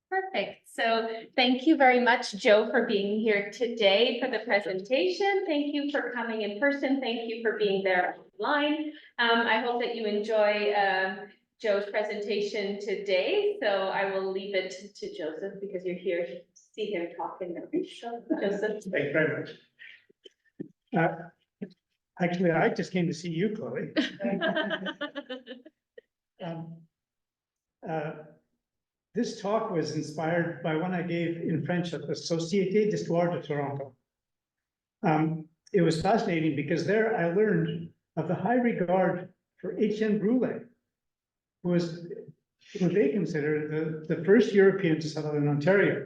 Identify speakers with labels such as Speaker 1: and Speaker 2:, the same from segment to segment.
Speaker 1: Perfect. So thank you very much, Joe, for being here today for the presentation. Thank you for coming in person. Thank you for being there online. I hope that you enjoy Joe's presentation today. So I will leave it to Joseph because you're here to see him talking. Joseph.
Speaker 2: Thank you very much. Actually, I just came to see you, Chloe. This talk was inspired by one I gave in French at the Société d'Histoire de Toronto. It was fascinating because there I learned of the high regard for Étienne Brûlé, who they consider the first European to settle in Ontario.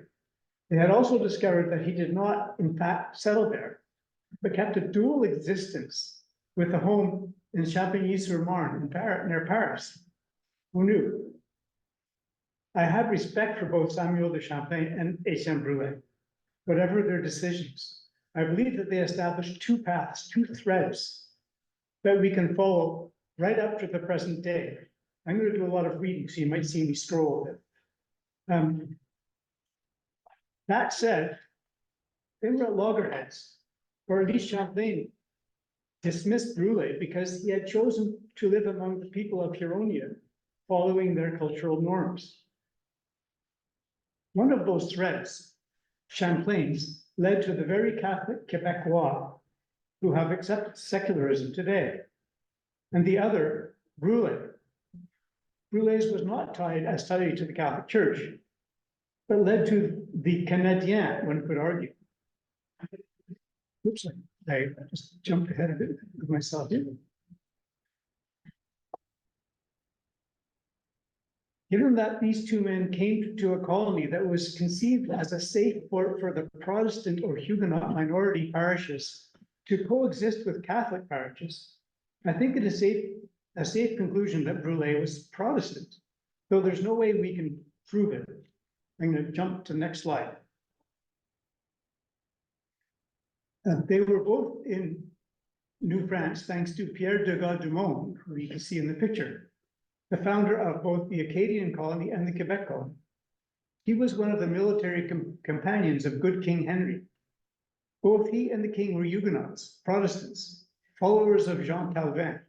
Speaker 2: They had also discovered that he did not, in fact, settle there, but kept a dual existence with a home in Champigny-sur-Marne near Paris. Who knew? I have respect for both Samuel de Champlain and Étienne Brûlé, whatever their decisions. I believe that they established two paths, two threads that we can follow right up to the present day. I'm going to do a lot of reading, so you might see me scroll a bit. That said, they were at loggerheads, or at least Champlain dismissed Brûlé because he had chosen to live among the people of Huronia, following their cultural norms. One of those threads, Champlain's, led to the very Catholic Quebecois who have accepted secularism today. And the other, Brûlé. Brûlé's was not tied as tied to the Catholic Church, but led to the Canadien, one could argue. Oops, I just jumped ahead of myself here. Given that these two men came to a colony that was conceived as a safe port for the Protestant or Huguenot minority parishes to coexist with Catholic parishes, I think it is a safe conclusion that Brûlé was Protestant, though there's no way we can prove it. I'm going to jump to the next slide. They were both in New France thanks to Pierre de Gaudumont, who you can see in the picture, the founder of both the Acadian colony and the Quebec colony. He was one of the military companions of good King Henry. Both he and the king were Huguenots, Protestants, followers of Jean Calvin.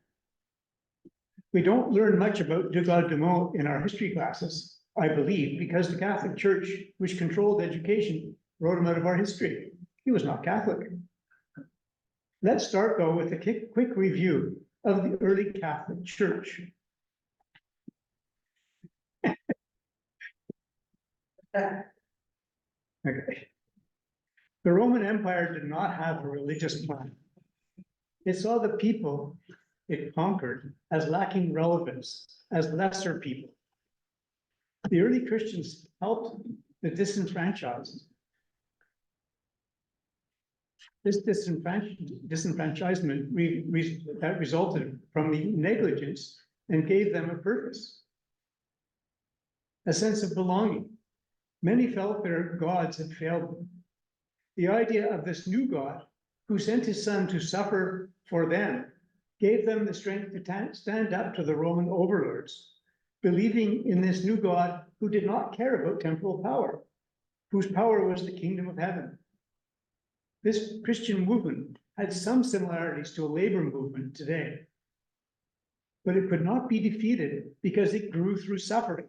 Speaker 2: We don't learn much about de Gaudumont in our history classes, I believe, because the Catholic Church, which controlled education, wrote him out of our history. He was not Catholic. Let's start, though, with a quick review of the early Catholic Church. Okay. The Roman Empire did not have a religious plan. It saw the people it conquered as lacking relevance, as lesser people. The early Christians helped the disenfranchised. This disenfranchisement that resulted from the negligence and gave them a purpose, a sense of belonging. Many felt their gods had failed them. The idea of this new God, who sent his son to suffer for them, gave them the strength to stand up to the Roman overlords, believing in this new God who did not care about temporal power, whose power was the kingdom of heaven. This Christian movement had some similarities to a labor movement today, but it could not be defeated because it grew through suffering.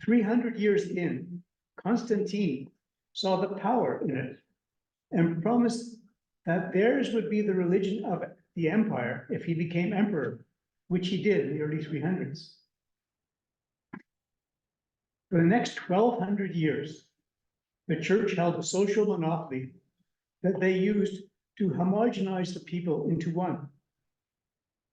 Speaker 2: 300 years in, Constantine saw the power in it and promised that theirs would be the religion of the empire if he became emperor, which he did in the early 300s. For the next 1,200 years, the church held a social monopoly that they used to homogenize the people into one.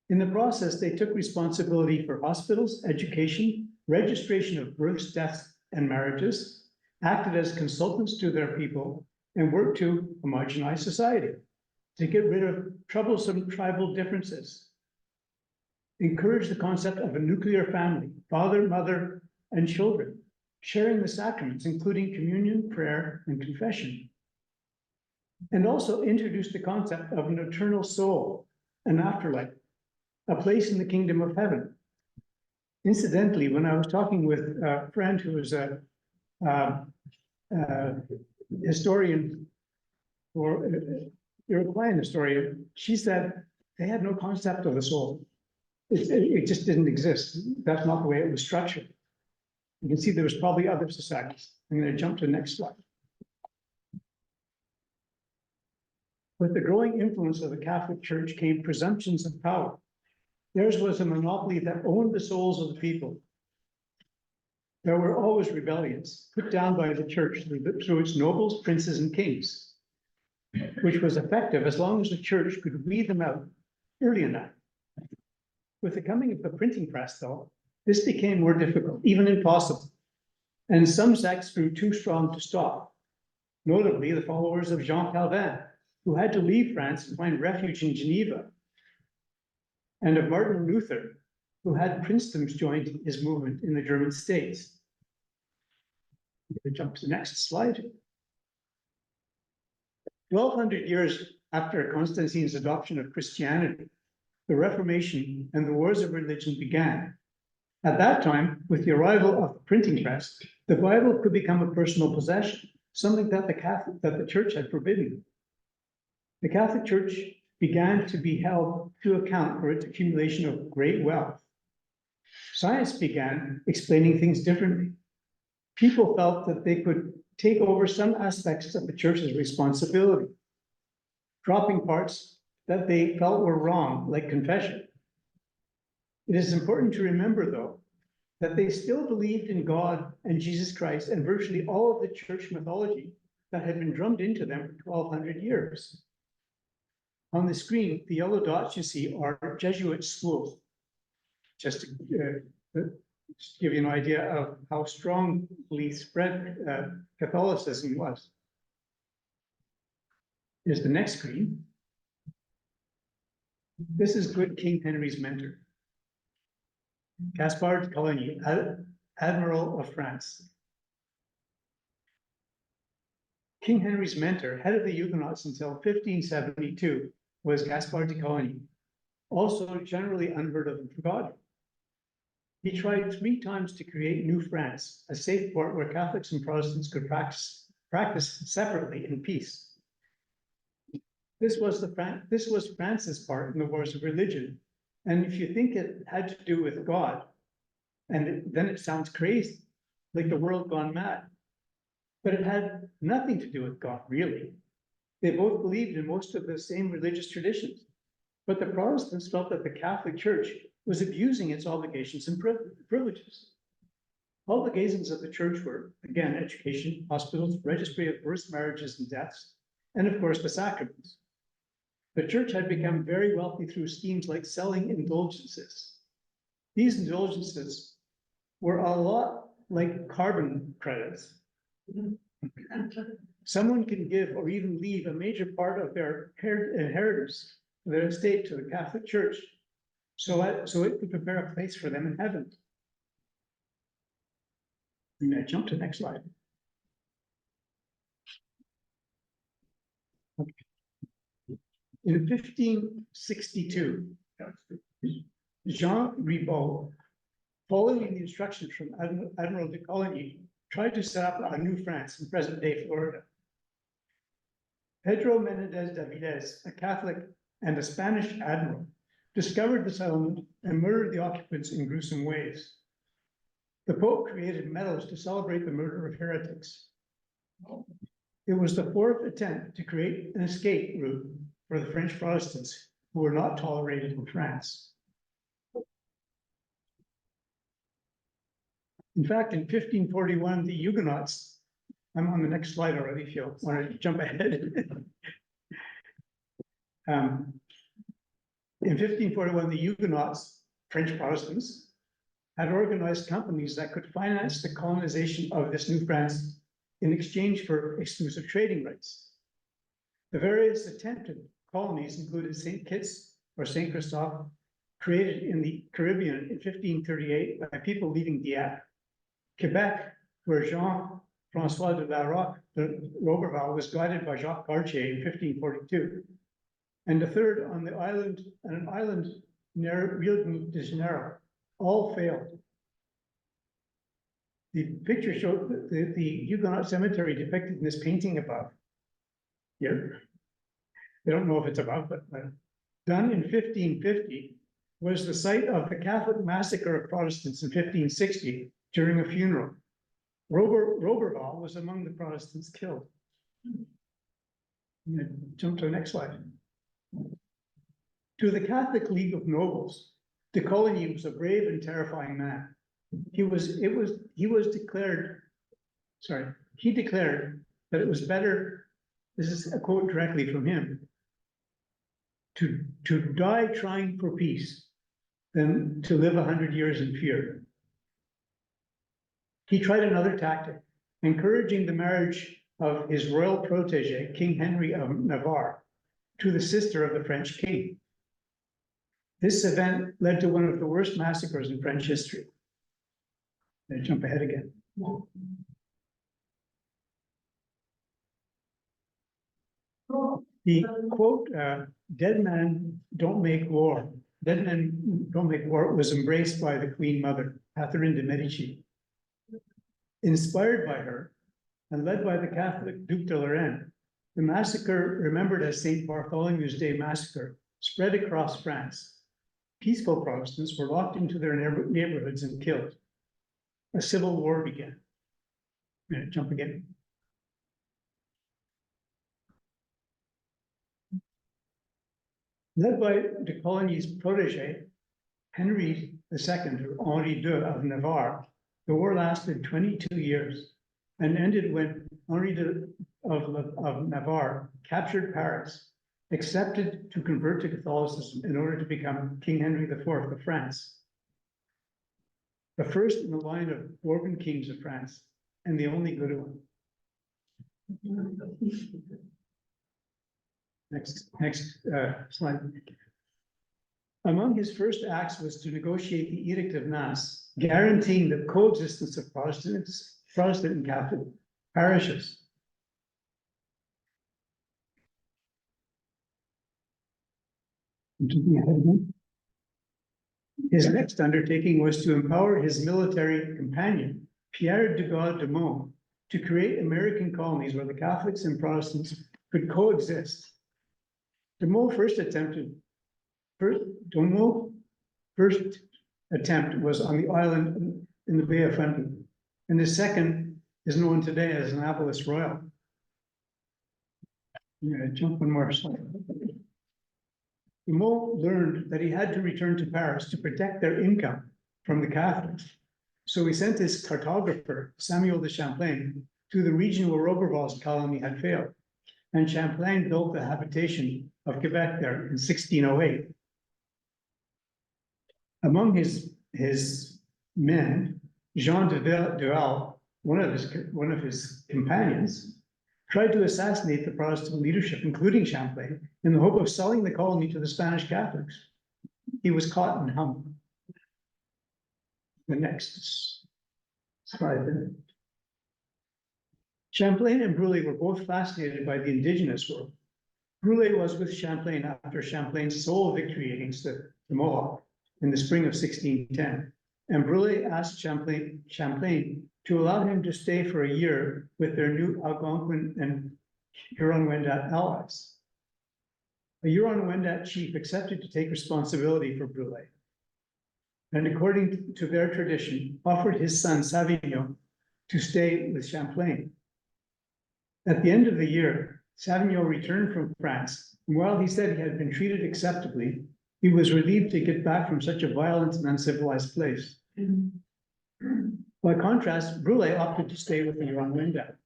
Speaker 2: In the process, they took responsibility for hospitals, education, registration of births, deaths, and marriages, acted as consultants to their people, and worked to homogenize society, to get rid of troublesome tribal differences, encourage the concept of a nuclear family, father, mother, and children, sharing the sacraments, including communion, prayer, and confession, and also introduce the concept of an eternal soul, an afterlife, a place in the kingdom of heaven. Incidentally, when I was talking with a friend who was a historian or European historian, she said they had no concept of the soul. It just didn't exist. That's not the way it was structured. You can see there was probably other societies. I'm going to jump to the next slide. With the growing influence of the Catholic Church came presumptions of power. Theirs was a monopoly that owned the souls of the people. There were always rebellions put down by the church through its nobles, princes, and kings, which was effective as long as the church could weed them out early enough. With the coming of the printing press, though, this became more difficult, even impossible, and some sects grew too strong to stop, notably the followers of Jean Calvin, who had to leave France and find refuge in Geneva, and of Martin Luther, who had princedoms join his movement in the German states. I'm going to jump to the next slide. 1200 years after Constantine's adoption of Christianity, the Reformation and the wars of religion began. At that time, with the arrival of the printing press, the Bible could become a personal possession, something that the church had forbidden. The Catholic Church began to be held to account for its accumulation of great wealth. Science began explaining things differently. People felt that they could take over some aspects of the church's responsibility, dropping parts that they felt were wrong, like confession. It is important to remember, though, that they still believed in God and Jesus Christ and virtually all of the church mythology that had been drummed into them for 1200 years. On the screen, the yellow dots you see are Jesuit schools, just to give you an idea of how strongly spread Catholicism was. Here's the next screen. This is good King Henry's mentor, Gaspard de Coligny, Admiral of France. King Henry's mentor, head of the Huguenots until 1572, was Gaspard de Coligny, also generally unheard of and forgotten. He tried 3 times to create New France, a safe port where Catholics and Protestants could practice separately in peace. This was France's part in the wars of religion. And if you think it had to do with God, then it sounds crazy, like the world gone mad. But it had nothing to do with God, really. They both believed in most of the same religious traditions. But the Protestants felt that the Catholic Church was abusing its obligations and privileges. Obligations of the church were, again, education, hospitals, registry of births, marriages, and deaths, and of course, the sacraments. The church had become very wealthy through schemes like selling indulgences. These indulgences were a lot like carbon credits. Someone can give or even leave a major part of their inheritance, their estate, to the Catholic Church, so it could prepare a place for them in heaven. I'm going to jump to the next slide. Okay. In 1562, Jean Ribault, following the instructions from Admiral de Coligny, tried to set up a New France in present-day Florida. Pedro Menendez de Avilés, a Catholic and a Spanish admiral, discovered the settlement and murdered the occupants in gruesome ways. The Pope created medals to celebrate the murder of heretics. It was the 4th attempt to create an escape route for the French Protestants who were not tolerated in France. In fact, in 1541, the Huguenots, I'm on the next slide already if you want to jump ahead. In 1541, the Huguenots, French Protestants, had organized companies that could finance the colonization of this New France in exchange for exclusive trading rights. The various attempted colonies included St. Kitts or St. Christophe, created in the Caribbean in 1538 by people leaving Dieppe. Quebec, where Jean-François de la Roque de Roberval was guided by Jacques Cartier in 1542. And the third on an island Rio de Janeiro, all failed. The picture showed the Huguenot cemetery depicted in this painting above. Here, I don't know if it's above, but done in 1550, was the site of the Catholic massacre of Protestants in 1560 during a funeral. Roberval was among the Protestants killed. Jump to the next slide. To the Catholic League of Nobles, de Coligny was a brave and terrifying man. He declared that it was better, this is a quote directly from him, to die trying for peace than to live 100 years in fear. He tried another tactic, encouraging the marriage of his royal protege, King Henry of Navarre, to the sister of the French king. This event led to one of the worst massacres in French history. I jump ahead again. The quote, dead men don't make war. Dead men don't make war was embraced by the Queen Mother, Catherine de Medici. Inspired by her and led by the Catholic Duc de Lorraine, the massacre, remembered as St. Bartholomew's Day Massacre, spread across France. Peaceful Protestants were locked into their neighborhoods and killed. A civil war began. Jump again. Led by de Coligny's protege, Henry II, or Henri II of Navarre, the war lasted 22 years and ended when Henri II of Navarre captured Paris, accepted to convert to Catholicism in order to become King Henry IV of France, the first in the line of Bourbon kings of France, and the only good one. Next slide. Among his first acts was to negotiate the Edict of Nantes, guaranteeing the coexistence of Protestant and Catholic parishes. His next undertaking was to empower his military companion, Pierre de Gaulle de Meaux, to create American colonies where the Catholics and Protestants could coexist. De Meaux' first attempt was on the island in the Bay of Fundy, and the second is known today as Annapolis Royal. I'm going to jump one more slide. De Meaux learned that he had to return to Paris to protect their income from the Catholics. So he sent his cartographer, Samuel de Champlain, to the region where Roberval's colony had failed. And Champlain built the habitation of Quebec there in 1608. Among his men, Jean de Duval, one of his companions, tried to assassinate the Protestant leadership, including Champlain, in the hope of selling the colony to the Spanish Catholics. He was caught and hung. The next slide. Champlain and Brûlé were both fascinated by the indigenous world. Brûlé was with Champlain after Champlain's sole victory against the Mohawk in the spring of 1610. And Brûlé asked Champlain to allow him to stay for a year with their new Algonquin and Huron-Wendat allies. A Huron-Wendat chief accepted to take responsibility for Brûlé, and according to their tradition, offered his son Savignon to stay with Champlain. At the end of the year, Savignon returned from France, and while he said he had been treated acceptably, he was relieved to get back from such a violent and uncivilized place. By contrast, Brûlé opted to stay with the Huron-Wendat.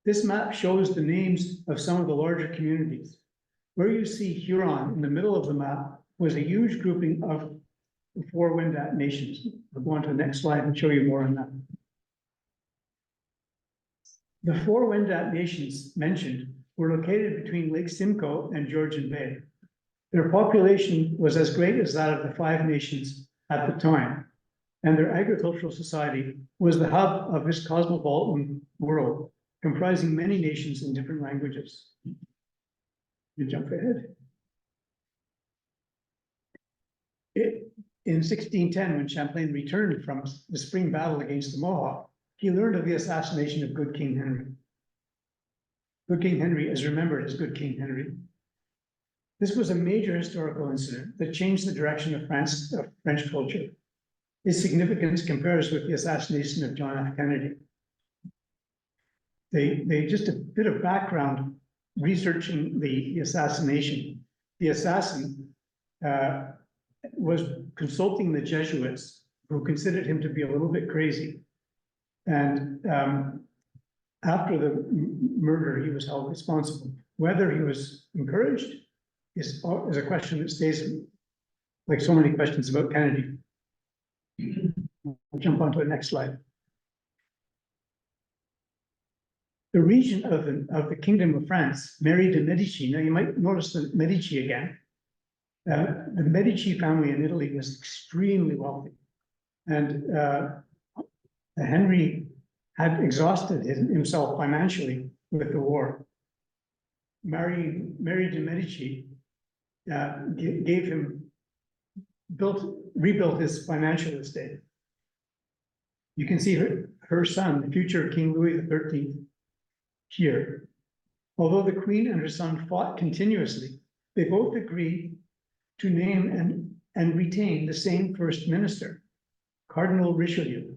Speaker 2: This map shows the names of some of the larger communities. Where you see Huron in the middle of the map was a huge grouping of the 4 Wendat nations. I'll go on to the next slide and show you more on that. The 4 Wendat nations mentioned were located between Lake Simcoe and Georgian Bay. Their population was as great as that of the 5 nations at the time, and their agricultural society was the hub of this cosmopolitan world, comprising many nations in different languages. You jump ahead. In 1610, when Champlain returned from the spring battle against the Mohawk, he learned of the assassination of Good King Henry. Good King Henry is remembered as Good King Henry. This was a major historical incident that changed the direction of French culture. Its significance compares with the assassination of John F. Kennedy. They just a bit of background researching the assassination. The assassin was consulting the Jesuits, who considered him to be a little bit crazy. And after the murder, he was held responsible. Whether he was encouraged is a question that stays like so many questions about Kennedy. I'll jump on to the next slide. The regent of the Kingdom of France, Mary de Medici. Now you might notice the Medici again. The Medici family in Italy was extremely wealthy, and Henry had exhausted himself financially with the war. Mary de Medici gave him, rebuilt his financial estate. You can see her son, the future King Louis XIII, here. Although the Queen and her son fought continuously, they both agreed to name and retain the same First Minister, Cardinal Richelieu.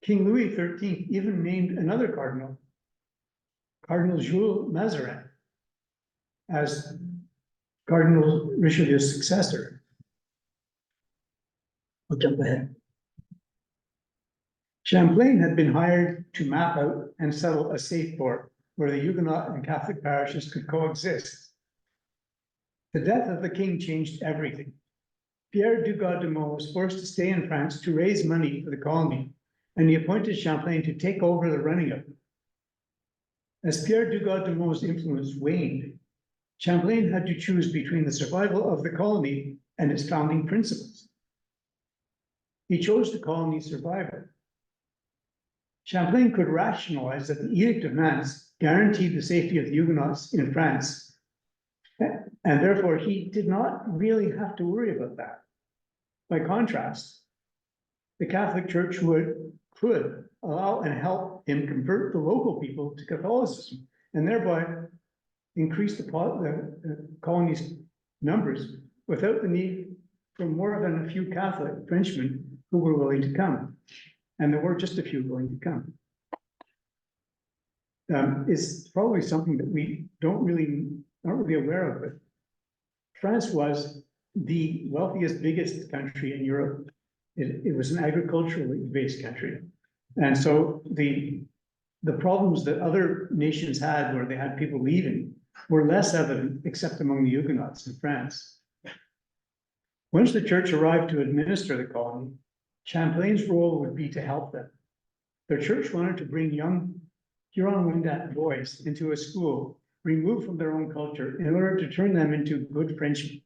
Speaker 2: King Louis XIII even named another cardinal, Cardinal Jules Mazarin, as Cardinal Richelieu's successor. I'll jump ahead. Champlain had been hired to map out and settle a safe port where the Huguenot and Catholic parishes could coexist. The death of the king changed everything. Pierre Dugas de Meaux was forced to stay in France to raise money for the colony, and he appointed Champlain to take over the running of it. As Pierre Dugas de Meaux's influence waned, Champlain had to choose between the survival of the colony and its founding principles. He chose the colony's survival. Champlain could rationalize that the Edict of Nantes guaranteed the safety of the Huguenots in France, and therefore he did not really have to worry about that. By contrast, the Catholic Church could allow and help him convert the local people to Catholicism, and thereby increase the colony's numbers without the need for more than a few Catholic Frenchmen who were willing to come. And there were just a few willing to come. It's probably something that we aren't really aware of. But France was the wealthiest, biggest country in Europe. It was an agriculturally based country. And so the problems that other nations had where they had people leaving were less evident except among the Huguenots in France. Once the church arrived to administer the colony, Champlain's role would be to help them. Their church wanted to bring young Huron-Wendat boys into a school removed from their own culture in order to turn them into good Frenchmen.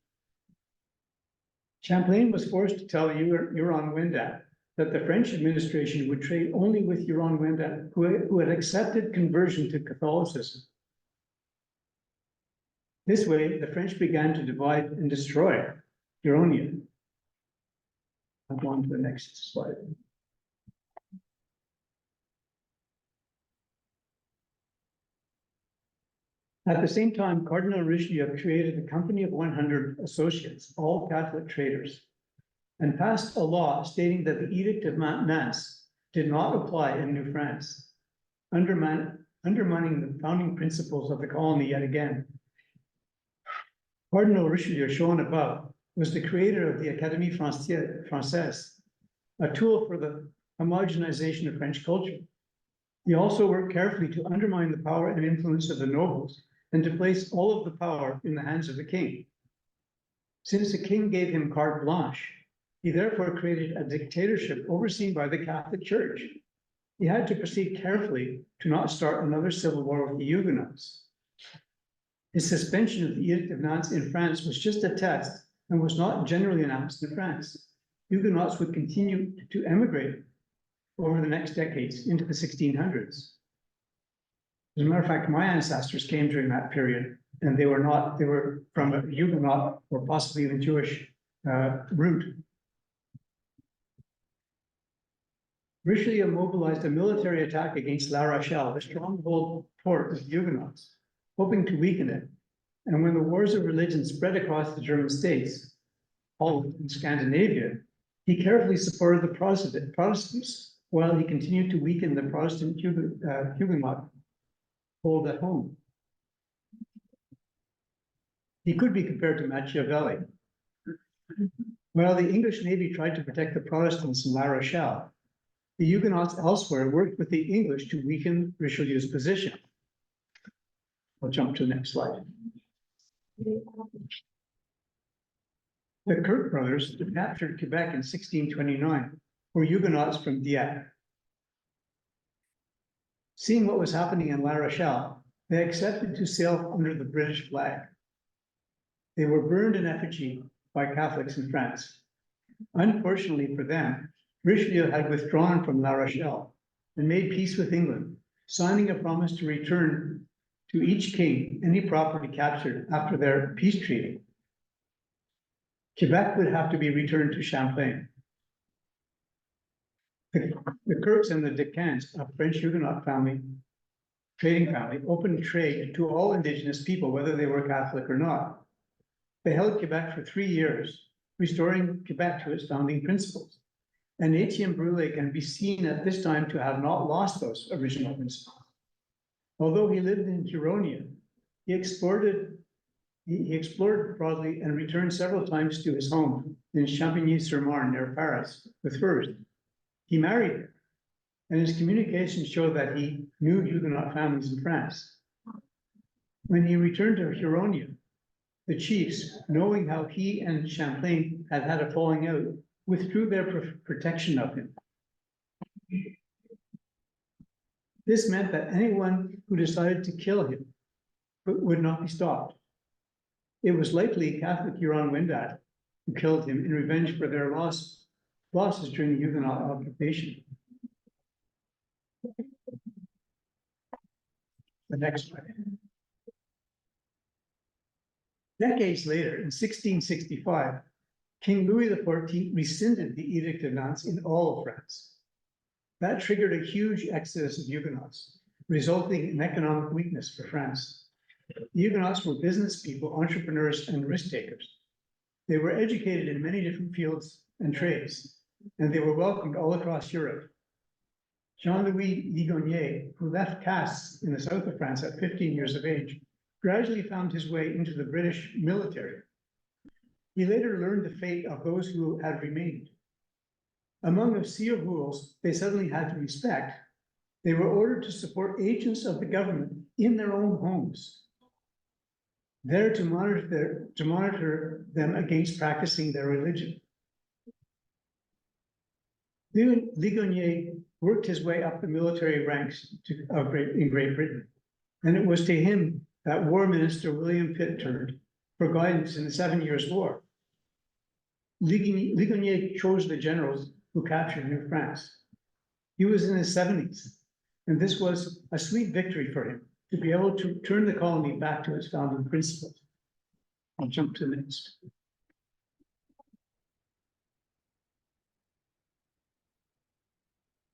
Speaker 2: Champlain was forced to tell Huron-Wendat that the French administration would trade only with Huron-Wendat who had accepted conversion to Catholicism. This way, the French began to divide and destroy Huronia. I'll go on to the next slide. At the same time, Cardinal Richelieu created a company of 100 associates, all Catholic traders, and passed a law stating that the Edict of Nantes did not apply in New France, undermining the founding principles of the colony yet again. Cardinal Richelieu, shown above, was the creator of the Académie Française, a tool for the homogenization of French culture. He also worked carefully to undermine the power and influence of the nobles and to place all of the power in the hands of the king. Since the king gave him carte blanche, he therefore created a dictatorship overseen by the Catholic Church. He had to proceed carefully to not start another civil war with the Huguenots. His suspension of the Edict of Nantes in France was just a test and was not generally announced in France. Huguenots would continue to emigrate over the next decades into the 1600s. As a matter of fact, my ancestors came during that period, and they were from a Huguenot or possibly even Jewish root. Richelieu mobilized a military attack against La Rochelle, a stronghold port of Huguenots, hoping to weaken it. And when the wars of religion spread across the German states, Holland and Scandinavia, he carefully supported the Protestants while he continued to weaken the Protestant Huguenot hold at home. He could be compared to Machiavelli. While the English Navy tried to protect the Protestants in La Rochelle, the Huguenots elsewhere worked with the English to weaken Richelieu's position. I'll jump to the next slide. The Kirk brothers, who captured Quebec in 1629, were Huguenots from Dieppe. Seeing what was happening in La Rochelle, they accepted to sail under the British flag. They were burned in effigy by Catholics in France. Unfortunately for them, Richelieu had withdrawn from La Rochelle and made peace with England, signing a promise to return to each king any property captured after their peace treaty. Quebec would have to be returned to Champlain. The Kirks and the Decans, a French Huguenot trading family, opened trade to all Indigenous people, whether they were Catholic or not. They held Quebec for 3 years, restoring Quebec to its founding principles. And Étienne Brûlé can be seen at this time to have not lost those original principles. Although he lived in Huronia, he explored broadly and returned several times to his home in Champigny-sur-Marne near Paris with furs. He married her, and his communications show that he knew Huguenot families in France. When he returned to Huronia, the chiefs, knowing how he and Champlain had had a falling out, withdrew their protection of him. This meant that anyone who decided to kill him would not be stopped. It was likely Catholic Huron-Wendat who killed him in revenge for their losses during the Huguenot occupation. The next slide. Decades later, in 1665, King Louis XIV rescinded the Edict of Nantes in all of France. That triggered a huge exodus of Huguenots, resulting in economic weakness for France. The Huguenots were business people, entrepreneurs, and risk takers. They were educated in many different fields and trades, and they were welcomed all across Europe. Jean-Louis Ligonier, who left castes in the south of France at 15 years of age, gradually found his way into the British military. He later learned the fate of those who had remained. Among the Sire rules they suddenly had to respect, they were ordered to support agents of the government in their own homes, there to monitor them against practicing their religion. Ligonier worked his way up the military ranks in Great Britain, and it was to him that War Minister William Pitt turned for guidance in the 7 Years' War. Ligonier chose the generals who captured New France. He was in his 70s, and this was a sweet victory for him to be able to turn the colony back to its founding principles. I'll jump to the next.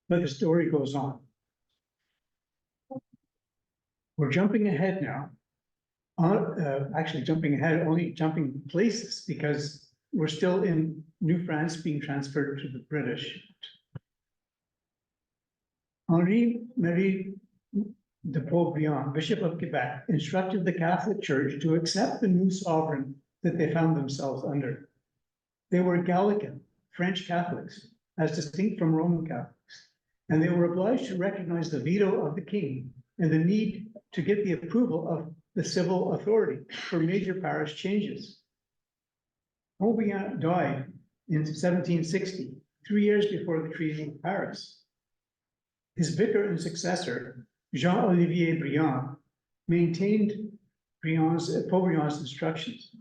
Speaker 2: But the story goes on. We're jumping ahead now. Actually jumping ahead, only jumping places, because we're still in New France being transferred to the British. Henri-Marie de Beaubriand, Bishop of Quebec, instructed the Catholic Church to accept the new sovereign that they found themselves under. They were Gallican, French Catholics, as distinct from Roman Catholics, and they were obliged to recognize the veto of the king and the need to get the approval of the civil authority for major parish changes. Beaubriand died in 1760, 3 years before the Treaty of Paris. His vicar and successor, Jean-Olivier Briand, maintained Beaubriand's instructions.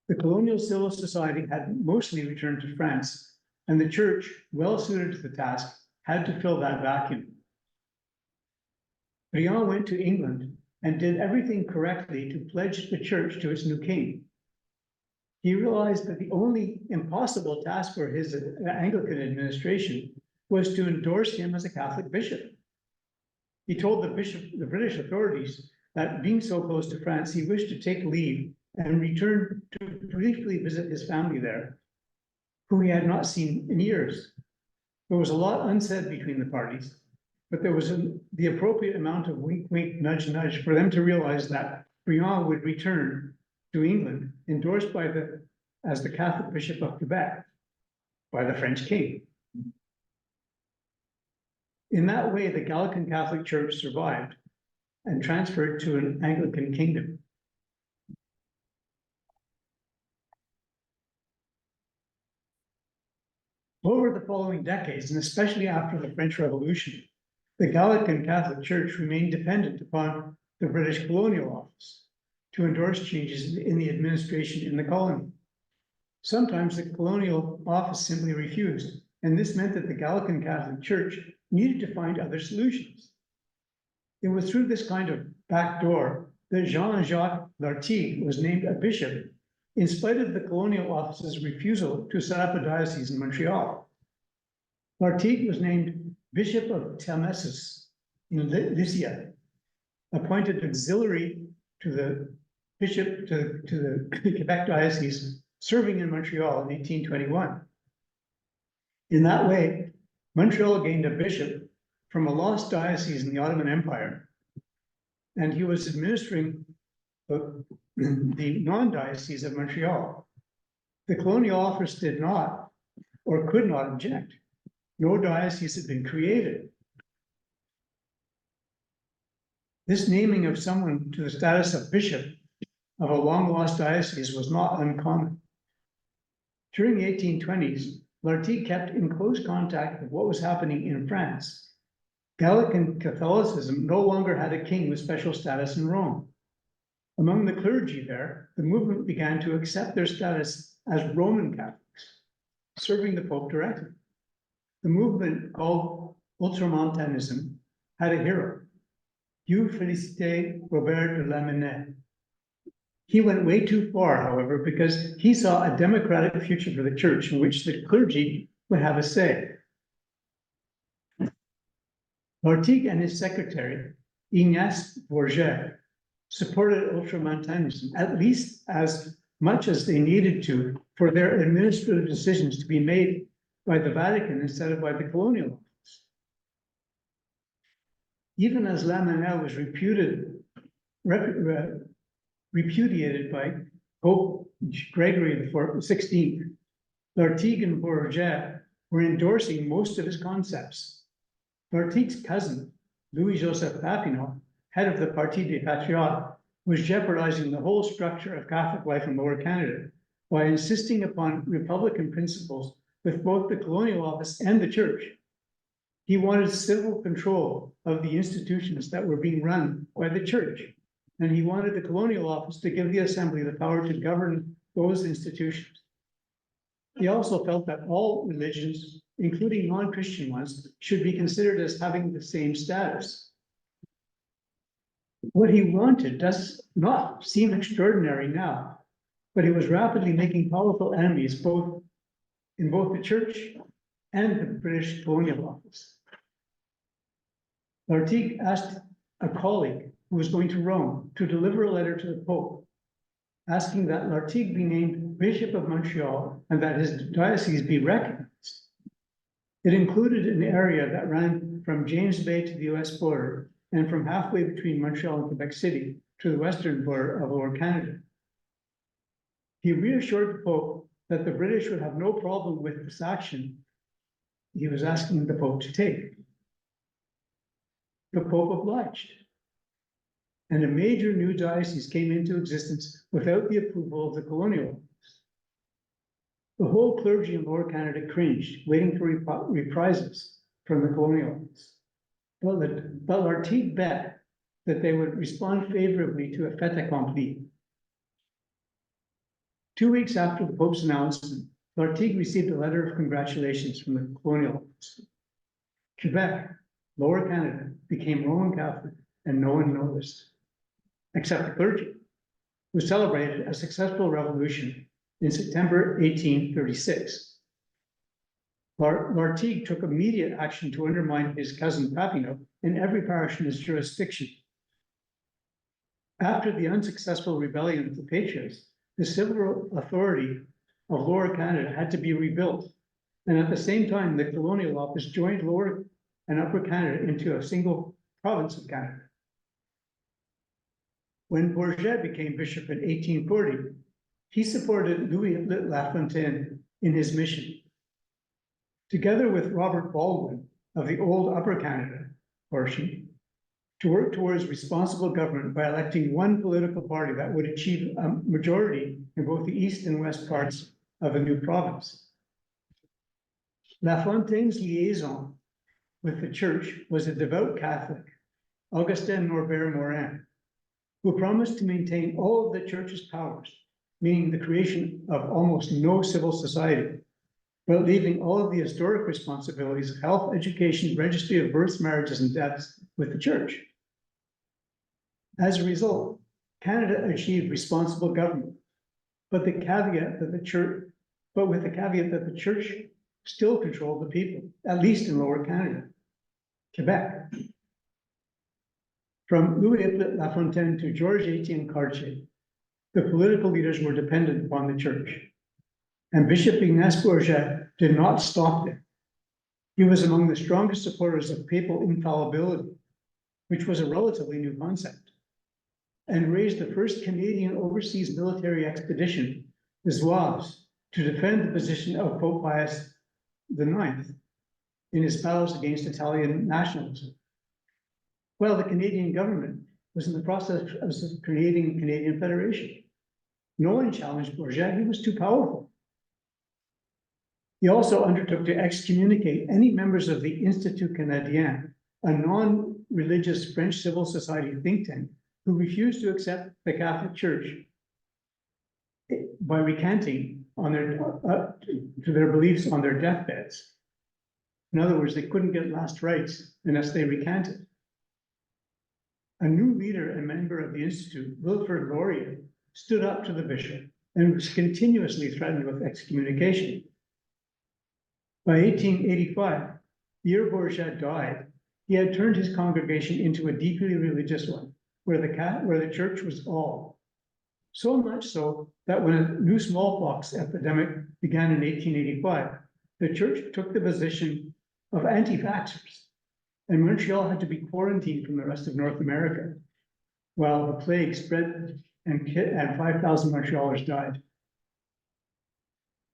Speaker 2: The colonial civil society had mostly returned to France, and the church, well suited to the task, had to fill that vacuum. Briand went to England and did everything correctly to pledge the church to its new king. He realized that the only impossible task for his Anglican administration was to endorse him as a Catholic bishop. He told the British authorities that being so close to France, he wished to take leave and return to briefly visit his family there, whom he had not seen in years. There was a lot unsaid between the parties, but there was the appropriate amount of wink, wink, nudge, nudge for them to realize that Briand would return to England, endorsed as the Catholic Bishop of Quebec by the French king. In that way, the Gallican Catholic Church survived and transferred to an Anglican kingdom. Over the following decades, and especially after the French Revolution, the Gallican Catholic Church remained dependent upon the British Colonial Office to endorse changes in the administration in the colony. Sometimes the Colonial Office simply refused, and this meant that the Gallican Catholic Church needed to find other solutions. It was through this kind of backdoor that Jean-Jacques Lartigue was named a bishop in spite of the Colonial Office's refusal to set up a diocese in Montreal. Lartigue was named Bishop of Tamesis in Lycia, appointed auxiliary to the bishop to the Quebec diocese, serving in Montreal in 1821. In that way, Montreal gained a bishop from a lost diocese in the Ottoman Empire, and he was administering the non-diocese of Montreal. The Colonial Office did not or could not object. No diocese had been created. This naming of someone to the status of bishop of a long-lost diocese was not uncommon. During the 1820s, Lartigue kept in close contact with what was happening in France. Gallican Catholicism no longer had a king with special status in Rome. Among the clergy there, the movement began to accept their status as Roman Catholics, serving the Pope directly. The movement, called Ultramontanism, had a hero, Hugh Félicité Robert de Lamennais. He went way too far, however, because he saw a democratic future for the church in which the clergy would have a say. Lartigue and his secretary, Ignace Bourget, supported Ultramontanism, at least as much as they needed to for their administrative decisions to be made by the Vatican instead of by the Colonial Office. Even as Lamennais was repudiated by Pope Gregory XVI, Lartigue and Bourget were endorsing most of his concepts. Lartigue's cousin, Louis-Joseph Papineau, head of the Parti des Patriotes, was jeopardizing the whole structure of Catholic life in Lower Canada by insisting upon Republican principles with both the Colonial Office and the Church. He wanted civil control of the institutions that were being run by the Church, and he wanted the Colonial Office to give the Assembly the power to govern those institutions. He also felt that all religions, including non-Christian ones, should be considered as having the same status. What he wanted does not seem extraordinary now, but he was rapidly making powerful enemies in both the Church and the British Colonial Office. Lartigue asked a colleague who was going to Rome to deliver a letter to the Pope, asking that Lartigue be named Bishop of Montreal and that his diocese be recognized. It included an area that ran from James Bay to the US border and from halfway between Montreal and Quebec City to the western border of Lower Canada. He reassured the Pope that the British would have no problem with this action he was asking the Pope to take. The Pope obliged, and a major new diocese came into existence without the approval of the Colonial Office. The whole clergy in Lower Canada cringed, waiting for reprisals from the Colonial Office. But Lartigue bet that they would respond favorably to a fait accompli. 2 weeks after the Pope's announcement, Lartigue received a letter of congratulations from the Colonial Office. Quebec, Lower Canada, became Roman Catholic, and no one noticed. except the clergy, who celebrated a successful revolution in September 1836. Lartigue took immediate action to undermine his cousin Papineau in every parish in his jurisdiction. After the unsuccessful rebellion of the Patriots, the civil authority of Lower Canada had to be rebuilt. And at the same time, the colonial office joined Lower and Upper Canada into a single province of Canada. When Bourget became bishop in 1840, he supported Louis Lafontaine in his mission. Together with Robert Baldwin of the old Upper Canada portion, to work towards responsible government by electing one political party that would achieve a majority in both the east and west parts of a new province. Lafontaine's liaison with the church was a devout Catholic, Augustin Norbert Morin, who promised to maintain all of the church's powers, meaning the creation of almost no civil society, but leaving all of the historic responsibilities of health, education, registry of births, marriages, and deaths with the church. As a result, Canada achieved responsible government, but with the caveat that the church still controlled the people, at least in Lower Canada, Quebec. From Louis Lafontaine to Georges Étienne Cartier, the political leaders were dependent upon the church. And Bishop Ignace Bourget did not stop there. He was among the strongest supporters of papal infallibility, which was a relatively new concept, and raised the first Canadian overseas military expedition, the Zouaves, to defend the position of Pope Pius IX in his battles against Italian nationalism. While the Canadian government was in the process of creating a Canadian Federation. No one challenged Bourget, he was too powerful. He also undertook to excommunicate any members of the Institut Canadien, a non-religious French civil society think tank, who refused to accept the Catholic Church by recanting on to their beliefs on their deathbeds. In other words, they couldn't get last rites unless they recanted. A new leader and member of the Institute, Wilfrid Laurier, stood up to the bishop and was continuously threatened with excommunication. By 1885, the year Bourget died, he had turned his congregation into a deeply religious one, where the church was all. So much so that when a new smallpox epidemic began in 1885, the church took the position of anti-vaxxers, and Montreal had to be quarantined from the rest of North America, while the plague spread and 5,000 Montrealers died.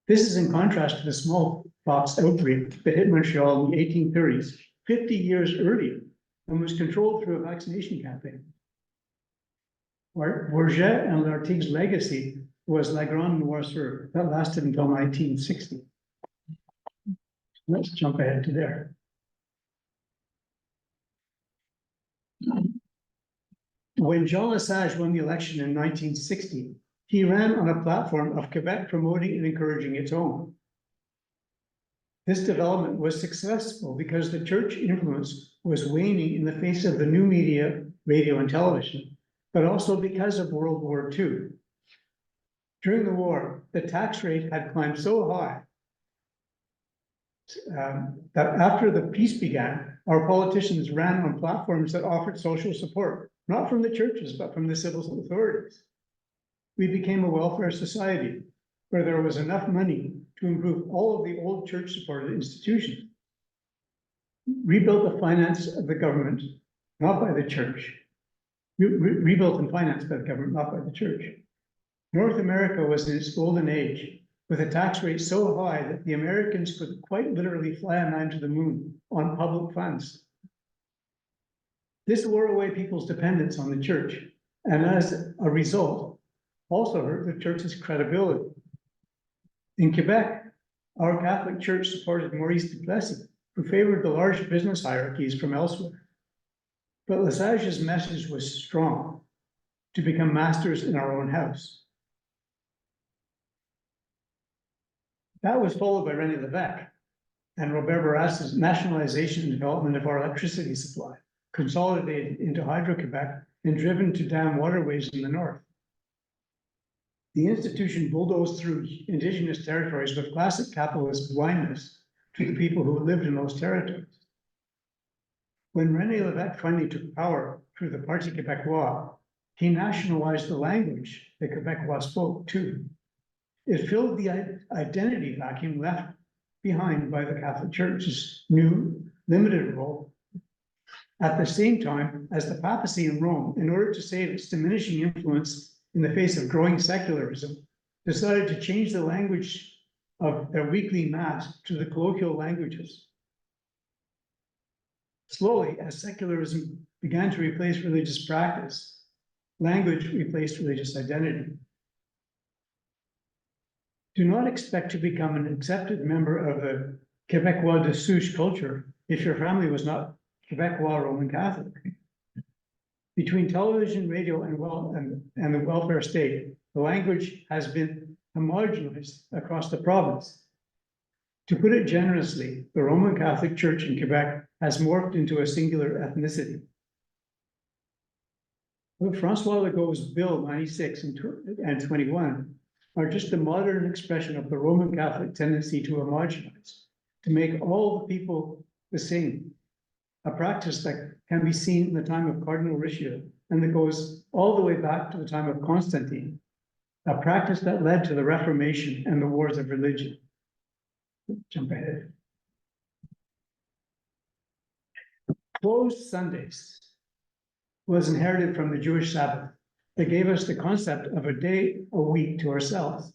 Speaker 2: This is in contrast to the smallpox outbreak that hit Montreal in the 1830s, 50 years earlier, and was controlled through a vaccination campaign. Bourget and Lartigue's legacy was La Grande Noirceur, that lasted until 1960. Let's jump ahead to there. When Jean Lesage won the election in 1960, he ran on a platform of Quebec promoting and encouraging its own. This development was successful because the church influence was waning in the face of the new media, radio and television, but also because of World War II. During the war, the tax rate had climbed so high that after the peace began, our politicians ran on platforms that offered social support, not from the churches, but from the civil authorities. We became a welfare society where there was enough money to improve all of the old church-supported institutions. Rebuilt the finance of the government, not by the church. Rebuilt and financed by the government, not by the church. North America was in its golden age, with a tax rate so high that the Americans could quite literally fly a man to the moon on public funds. This wore away people's dependence on the church, and as a result, also hurt the church's credibility. In Quebec, our Catholic Church supported Maurice Duplessis, who favored the large business hierarchies from elsewhere. But Lesage's message was strong: to become masters in our own house. That was followed by René Lévesque and Robert Bourassa's nationalization and development of our electricity supply, consolidated into Hydro-Quebec and driven to dam waterways in the north. The institution bulldozed through indigenous territories with classic capitalist blindness to the people who lived in those territories. When René Lévesque finally took power through the Parti Québécois, he nationalized the language the Québécois spoke too. It filled the identity vacuum left behind by the Catholic Church's new limited role. At the same time as the papacy in Rome, in order to save its diminishing influence in the face of growing secularism, decided to change the language of their weekly mass to the colloquial languages. Slowly, as secularism began to replace religious practice, language replaced religious identity. Do not expect to become an accepted member of the Québécois de souche culture if your family was not Québécois Roman Catholic. Between television, radio, and the welfare state, the language has been homogenized across the province. To put it generously, the Roman Catholic Church in Quebec has morphed into a singular ethnicity. Well, Francois Legault's Bill 96 and 21 are just a modern expression of the Roman Catholic tendency to homogenize, to make all the people the same, a practice that can be seen in the time of Cardinal Richelieu and that goes all the way back to the time of Constantine, a practice that led to the Reformation and the wars of religion. Jump ahead. Closed Sundays was inherited from the Jewish Sabbath that gave us the concept of a day a week to ourselves,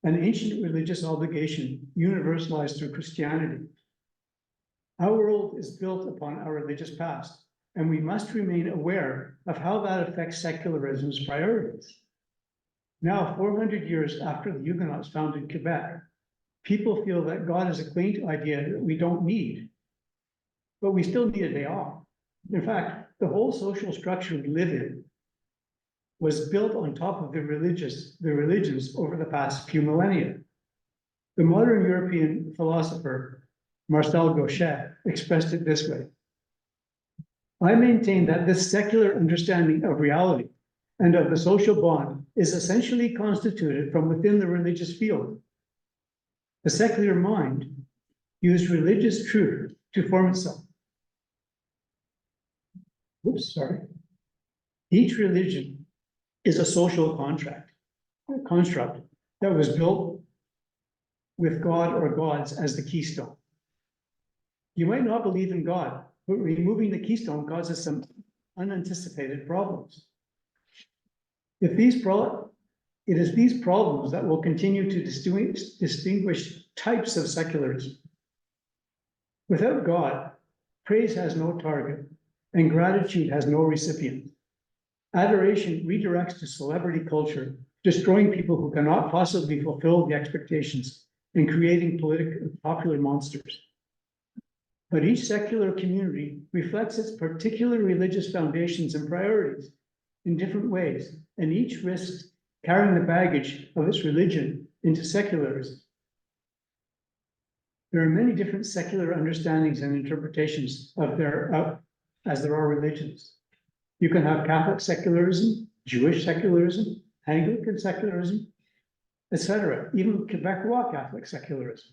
Speaker 2: an ancient religious obligation universalized through Christianity. Our world is built upon our religious past, and we must remain aware of how that affects secularism's priorities. Now, 400 years after the Huguenots founded Quebec, people feel that God is a quaint idea that we don't need, but we still need a day off. In fact, the whole social structure we live in was built on top of the religions over the past few millennia. The modern European philosopher Marcel Gauchet expressed it this way: I maintain that this secular understanding of reality and of the social bond is essentially constituted from within the religious field. The secular mind used religious truth to form itself. Oops, sorry. Each religion is a social construct that was built with God or gods as the keystone. You might not believe in God, but removing the keystone causes some unanticipated problems. It is these problems that will continue to distinguish types of secularism. Without God, praise has no target and gratitude has no recipient. Adoration redirects to celebrity culture, destroying people who cannot possibly fulfill the expectations and creating popular monsters. But each secular community reflects its particular religious foundations and priorities in different ways, and each risks carrying the baggage of its religion into secularism. There are many different secular understandings and interpretations of as there are religions. You can have Catholic secularism, Jewish secularism, Anglican secularism, etc., even Quebecois Catholic secularism.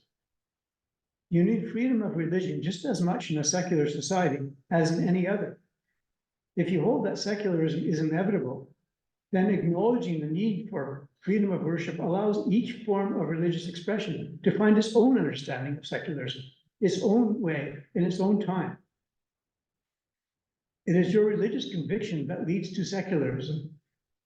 Speaker 2: You need freedom of religion just as much in a secular society as in any other. If you hold that secularism is inevitable, then acknowledging the need for freedom of worship allows each form of religious expression to find its own understanding of secularism, its own way, in its own time. It is your religious conviction that leads to secularism,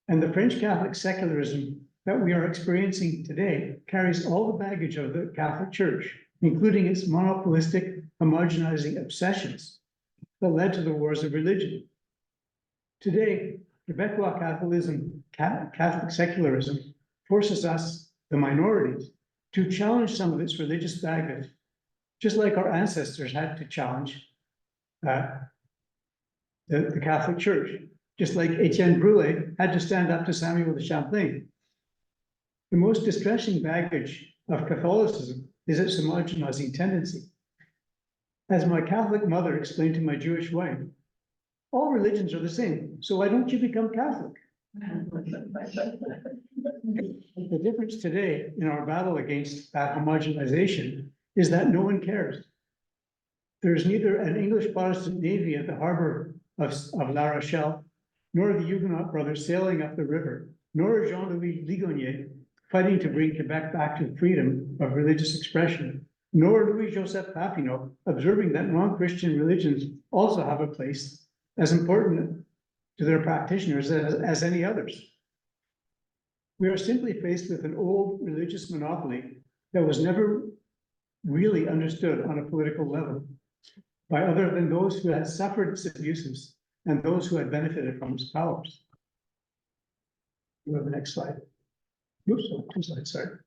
Speaker 2: and the French Catholic secularism that we are experiencing today carries all the baggage of the Catholic Church, including its monopolistic, homogenizing obsessions that led to the wars of religion. Today, Quebecois Catholic secularism forces us, the minorities, to challenge some of its religious baggage, just like our ancestors had to challenge the Catholic Church, just like Étienne Brûlé had to stand up to Samuel de Champlain. The most distressing baggage of Catholicism is its homogenizing tendency. As my Catholic mother explained to my Jewish wife, all religions are the same, so why don't you become Catholic? The difference today in our battle against that homogenization is that no one cares. There's neither an English Protestant navy at the harbor of La Rochelle, nor the Huguenot brothers sailing up the river, nor Jean-Louis Ligonier fighting to bring Quebec back to freedom of religious expression, nor Louis-Joseph Papineau observing that non-Christian religions also have a place as important to their practitioners as any others. We are simply faced with an old religious monopoly that was never really understood on a political level by other than those who had suffered its abuses and those who had benefited from its powers. Go to the next slide. Oops, 2 slides, sorry.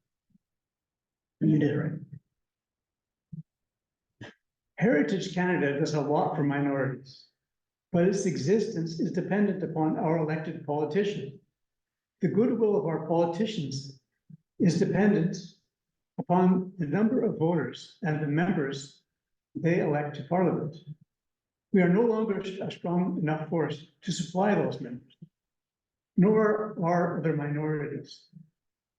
Speaker 2: You did it right. Heritage Canada does a lot for minorities, but its existence is dependent upon our elected politicians. The goodwill of our politicians is dependent upon the number of voters and the members they elect to Parliament. We are no longer a strong enough force to supply those members, nor are other minorities.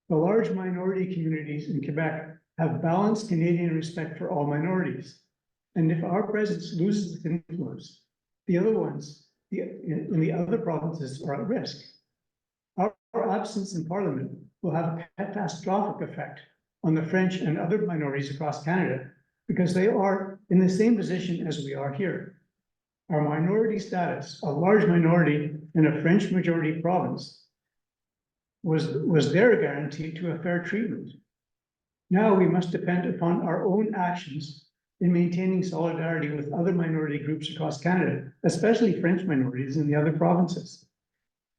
Speaker 2: The large minority communities in Quebec have balanced Canadian respect for all minorities. And if our presence loses its influence, the other ones in the other provinces are at risk. Our absence in Parliament will have a catastrophic effect on the French and other minorities across Canada because they are in the same position as we are here. Our minority status, a large minority in a French majority province, was their guarantee to a fair treatment. Now we must depend upon our own actions in maintaining solidarity with other minority groups across Canada, especially French minorities in the other provinces.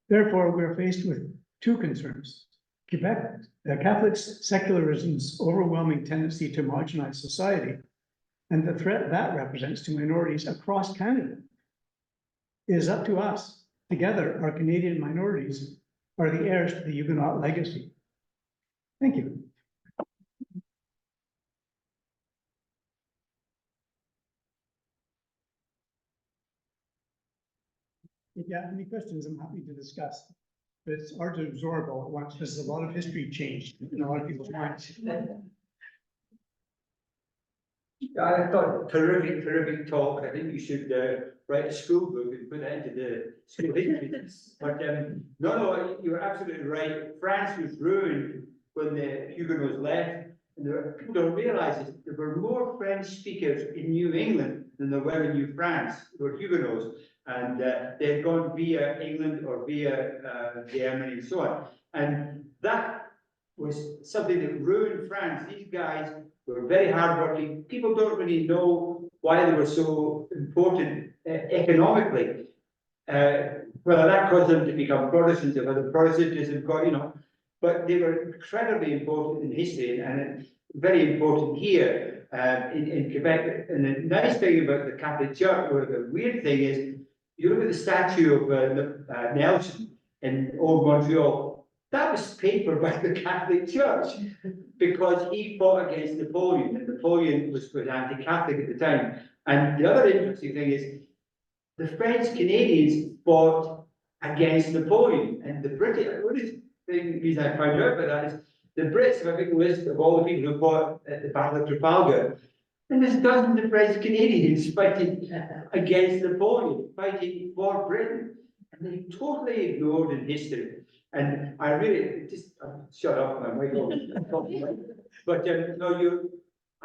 Speaker 2: Therefore, we are faced with 2 concerns. Quebec, Catholic secularism's overwhelming tendency to homogenize society, and the threat that represents to minorities across Canada. It is up to us. Together, our Canadian minorities are the heirs to the Huguenot legacy. Thank you. If you have any questions, I'm happy to discuss. But it's hard to absorb all at once because a lot of history changed in a lot of people's minds.
Speaker 3: I thought terrific talk. I think you should write a school book and put that into the school history. But no, you're absolutely right. France was ruined when the Huguenots left. And people don't realize it. There were more French speakers in New England than there were in New France. There were Huguenots. And they had gone via England or via Germany and so on. And that was something that ruined France. These guys were very hardworking. People don't really know why they were so important economically. Whether that caused them to become Protestants or whether Protestantism got, but they were incredibly important in history and very important here in Quebec. And the nice thing about the Catholic Church, or the weird thing is, you look at the statue of Nelson in Old Montreal, that was paid for by the Catholic Church because he fought against Napoleon, and Napoleon was anti-Catholic at the time. And the other interesting thing is the French Canadians fought against Napoleon, and the British. The reason I found out about that is the Brits have a big list of all the people who fought at the Battle of Trafalgar. And there's dozens of French Canadians fighting against Napoleon, fighting for Britain. And they totally ignored in history. And I really just shut up, my mic. But no, your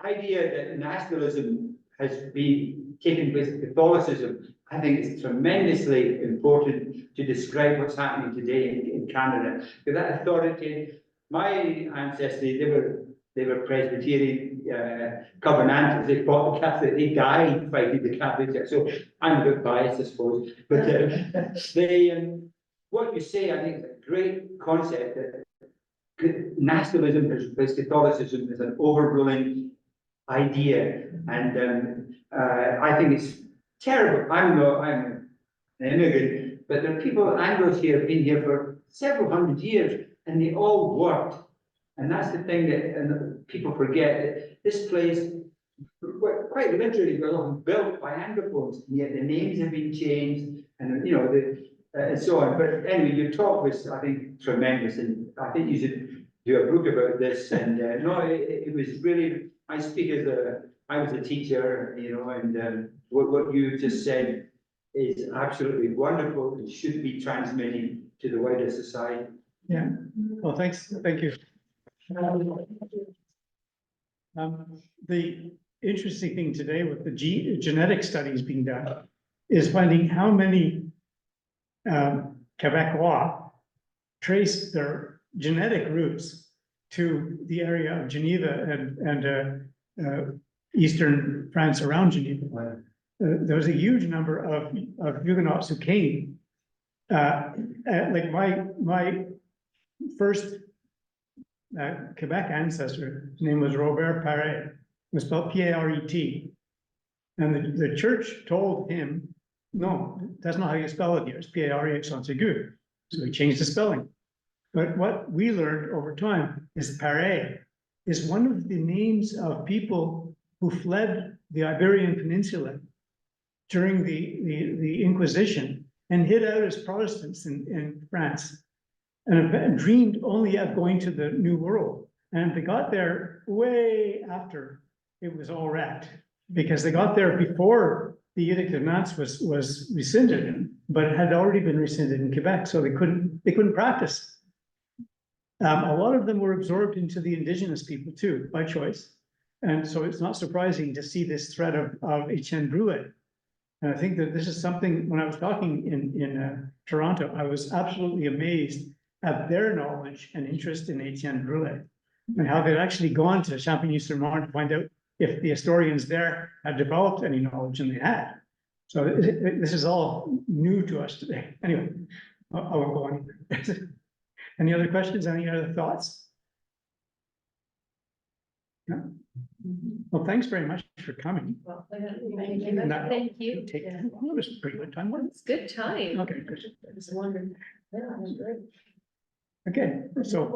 Speaker 3: idea that nationalism has been taken with Catholicism, I think it's tremendously important to describe what's happening today in Canada. Because that authority, my ancestry, they were Presbyterian Covenanters. They fought the Catholic. They died fighting the Catholic Church. So I'm a bit biased, I suppose. But what you say, I think, is a great concept that nationalism as Catholicism is an overruling idea, and I think it's terrible. I'm an immigrant, but there are people, Anglos here, have been here for several hundred years, and they all worked. And that's the thing that people forget, that this place, quite literally, was built by Anglophones, and yet the names have been changed, and, you know, and so on. But anyway, your talk was, I think, tremendous, and I think you should do a book about this. And no, it was really, I speak as I was a teacher, you know, and what you just said is absolutely wonderful. It should be transmitted to the wider society.
Speaker 2: Yeah, well, thanks, thank you. The interesting thing today with the genetic studies being done is finding how many Quebecois trace their genetic roots to the area of Geneva and eastern France around Geneva. There was a huge number of Huguenots who came. Like my first Quebec ancestor, his name was Robert Paré, it was spelled P-A-R-E-T. And the church told him, no, that's not how you spell it here, it's P-A-R-E accent aigu. So he changed the spelling. But what we learned over time is Paré is one of the names of people who fled the Iberian Peninsula during the Inquisition and hid out as Protestants in France and dreamed only of going to the New World. And they got there way after it was all wrecked, because they got there before the Edict of Nantes was rescinded, but it had already been rescinded in Quebec, so they couldn't practice. A lot of them were absorbed into the indigenous people too, by choice. And so it's not surprising to see this thread of Étienne Brûlé. And I think that this is something, when I was talking in Toronto, I was absolutely amazed at their knowledge and interest in Étienne Brûlé, and how they'd actually gone to Champigny-sur-Marne to find out if the historians there had developed any knowledge, and they had. So this is all new to us today. Anyway, I won't go on. Any other questions? Any other thoughts? No? Well, thanks very much for coming.
Speaker 1: Well, thank you.
Speaker 2: It was a pretty good time, wasn't
Speaker 1: It's good time.
Speaker 2: it? Okay, good.
Speaker 1: It's wonderful. Yeah, it was great.
Speaker 2: Okay, so